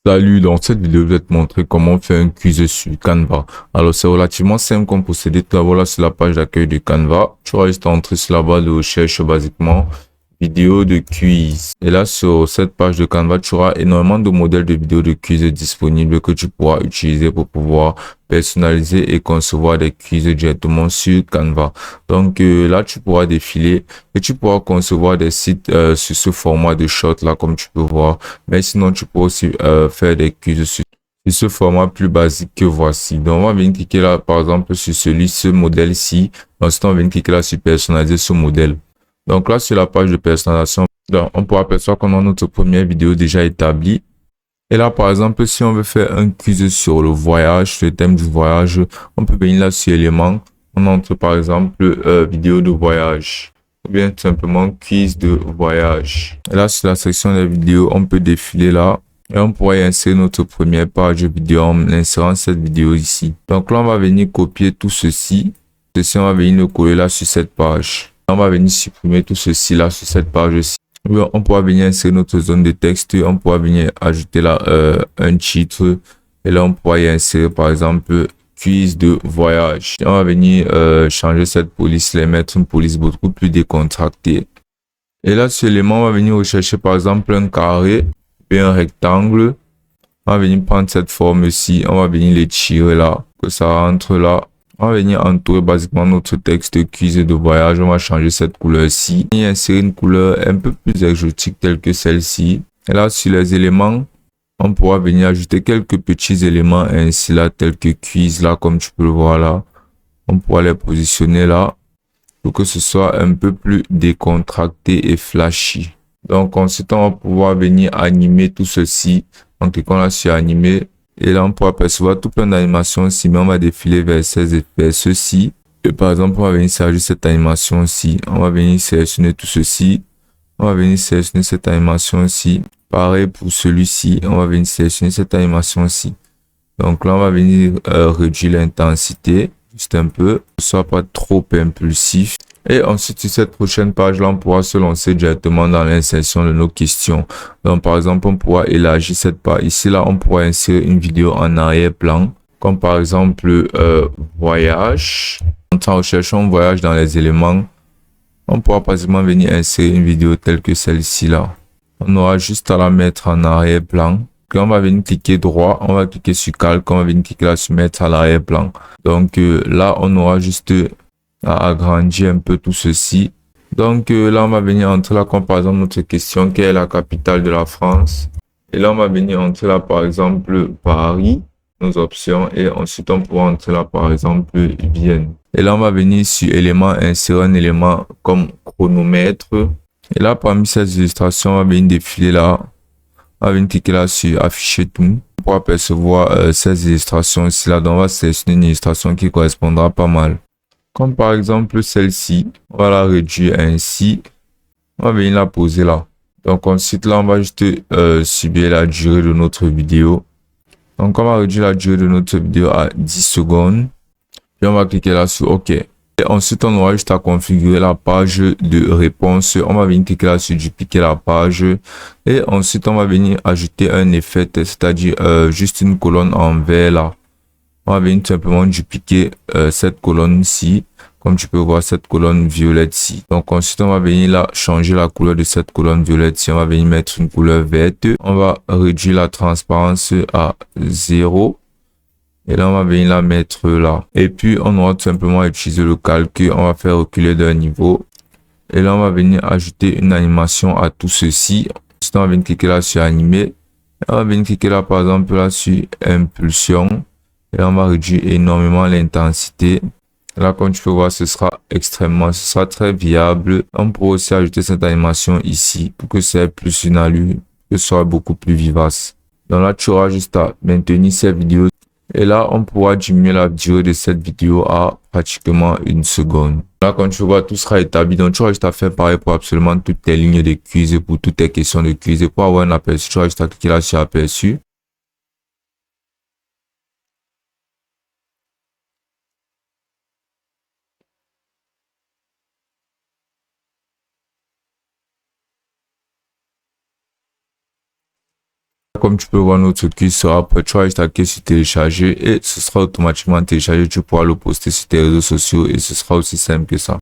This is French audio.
Salut, dans cette vidéo, je vais te montrer comment faire un quiz sur Canva. Alors, c'est relativement simple comme procédé. Tout d'abord, là, sur la page d'accueil de Canva, tu vas juste entrer sur la barre de recherche, basiquement, vidéo de quiz. Et là, sur cette page de Canva, tu auras énormément de modèles de vidéos de quiz disponibles que tu pourras utiliser pour pouvoir personnaliser et concevoir des quiz directement sur Canva. Donc, là, tu pourras défiler et tu pourras concevoir des sites sur ce format de short là, comme tu peux voir. Mais sinon, tu peux aussi faire des quiz sur ce format plus basique que voici. Donc, on va venir cliquer là, par exemple, sur ce modèle-ci. Ensuite, on va venir cliquer là sur personnaliser ce modèle. Donc là, sur la page de personnalisation, donc, on pourra apercevoir qu'on a notre première vidéo déjà établie. Et là, par exemple, si on veut faire un quiz sur le voyage, sur le thème du voyage, on peut venir là sur éléments. On entre par exemple vidéo de voyage ou bien tout simplement quiz de voyage. Et là, sur la section des vidéos, on peut défiler là et on pourrait insérer notre première page vidéo en insérant cette vidéo ici. Donc là, on va venir copier tout ceci. Ceci, on va venir le coller là sur cette page. On va venir supprimer tout ceci là sur cette page-ci. On pourra venir insérer notre zone de texte, on pourra venir ajouter là un titre et là on pourra y insérer par exemple quiz de voyage. On va venir changer cette police, les mettre une police beaucoup plus décontractée. Et là sur l'élément, on va venir rechercher par exemple un carré et un rectangle. On va venir prendre cette forme-ci, on va venir les tirer là, que ça rentre là. On va venir entourer basiquement notre texte quiz de voyage. On va changer cette couleur-ci et insérer une couleur un peu plus exotique telle que celle-ci. Et là, sur les éléments, on pourra venir ajouter quelques petits éléments ainsi là, tels que quiz là, comme tu peux le voir là. On pourra les positionner là pour que ce soit un peu plus décontracté et flashy. Donc ensuite, on va pouvoir venir animer tout ceci en cliquant là sur animer. Et là, on pourra percevoir tout plein d'animations ici, mais on va défiler vers ceci. Et par exemple, on va venir charger cette animation ici. On va venir sélectionner tout ceci. On va venir sélectionner cette animation ici. Pareil pour celui-ci, on va venir sélectionner cette animation ici. Donc là, on va venir réduire l'intensité juste un peu, que ce soit pas trop impulsif. Et ensuite, sur cette prochaine page-là, on pourra se lancer directement dans l'insertion de nos questions. Donc, par exemple, on pourra élargir cette page. Ici, là, on pourra insérer une vidéo en arrière-plan, comme par exemple, voyage. En recherchant voyage dans les éléments, on pourra pratiquement venir insérer une vidéo telle que celle-ci, là. On aura juste à la mettre en arrière-plan. Puis on va venir cliquer droit, on va cliquer sur calque, on va venir cliquer là sur mettre à l'arrière-plan. Donc là, on aura juste à agrandir un peu tout ceci. Donc là, on va venir entrer là comme par exemple notre question, quelle est la capitale de la France? Et là, on va venir entrer là par exemple Paris, nos options, et ensuite on pourra entrer là par exemple Vienne. Et là, on va venir sur élément, insérer un élément comme chronomètre. Et là, parmi ces illustrations, on va venir défiler là. On va venir cliquer là sur afficher tout pour apercevoir ces illustrations ici là. Donc, on va sélectionner une illustration qui correspondra pas mal. Comme par exemple celle-ci. On va la réduire ainsi. On va venir la poser là. Donc, ensuite là, on va juste subir la durée de notre vidéo. Donc, on va réduire la durée de notre vidéo à 10 secondes. Puis, on va cliquer là sur OK. Et ensuite, on aura juste à configurer la page de réponse. On va venir cliquer là sur dupliquer la page. Et ensuite, on va venir ajouter un effet, c'est-à-dire juste une colonne en vert là. On va venir tout simplement dupliquer cette colonne-ci. Comme tu peux voir, cette colonne violette-ci. Donc ensuite, on va venir là changer la couleur de cette colonne violette-ci. On va venir mettre une couleur verte. On va réduire la transparence à 0. Et là, on va venir la mettre là. Et puis, on aura tout simplement utiliser le calcul. On va faire reculer d'un niveau. Et là, on va venir ajouter une animation à tout ceci. Ensuite, on va venir cliquer là sur animer. On va venir cliquer là, par exemple, là sur impulsion. Et là, on va réduire énormément l'intensité. Là, comme tu peux voir, ce sera très viable. On pourra aussi ajouter cette animation ici pour que ça ait plus une allure, que ce soit beaucoup plus vivace. Donc là, tu auras juste à maintenir ces vidéos. Et là, on pourra diminuer la durée de cette vidéo à pratiquement 1 seconde. Là, quand tu vois, tout sera établi. Donc, tu auras juste à faire pareil pour absolument toutes tes lignes de quiz et pour toutes tes questions de quiz. Et pour avoir un aperçu, tu auras juste à cliquer là sur aperçu. comme tu peux voir, notre quiz sera prêt. Tu vas juste cliquer sur télécharger et ce sera automatiquement téléchargé. Tu pourras le poster sur tes réseaux sociaux et ce sera aussi simple que ça.